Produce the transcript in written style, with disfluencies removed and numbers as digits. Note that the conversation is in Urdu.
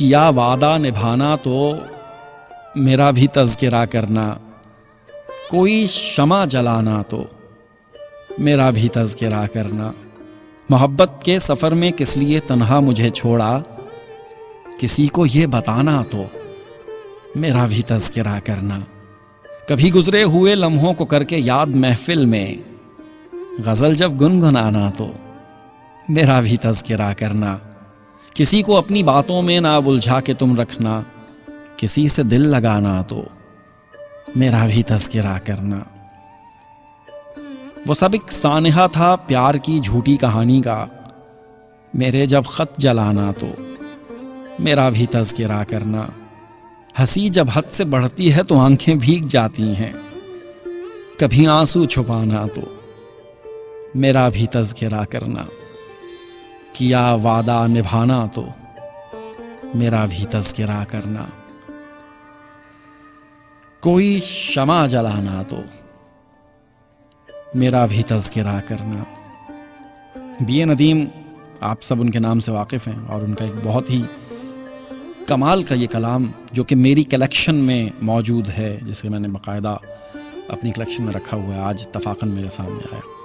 کیا وعدہ نبھانا تو میرا بھی تذکرہ کرنا، کوئی شمع جلانا تو میرا بھی تذکرہ کرنا۔ محبت کے سفر میں کس لیے تنہا مجھے چھوڑا، کسی کو یہ بتانا تو میرا بھی تذکرہ کرنا۔ کبھی گزرے ہوئے لمحوں کو کر کے یاد محفل میں، غزل جب گنگنانا تو میرا بھی تذکرہ کرنا۔ کسی کو اپنی باتوں میں نہ الجھا کے تم رکھنا، کسی سے دل لگانا تو میرا بھی تذکرہ کرنا۔ وہ سب ایک سانحہ تھا پیار کی جھوٹی کہانی کا، میرے جب خط جلانا تو میرا بھی تذکرہ کرنا۔ ہنسی جب حد سے بڑھتی ہے تو آنکھیں بھیگ جاتی ہیں، کبھی آنسو چھپانا تو میرا بھی تذکرہ کرنا۔ کیا وعدہ نبھانا تو میرا بھی تذکرہ کرنا، کوئی شمع جلانا تو میرا بھی تذکرہ کرنا۔ بی ندیم، آپ سب ان کے نام سے واقف ہیں، اور ان کا ایک بہت ہی کمال کا یہ کلام جو کہ میری کلیکشن میں موجود ہے، جسے میں نے باقاعدہ اپنی کلیکشن میں رکھا ہوا ہے، آج اتفاقاً میرے سامنے آیا۔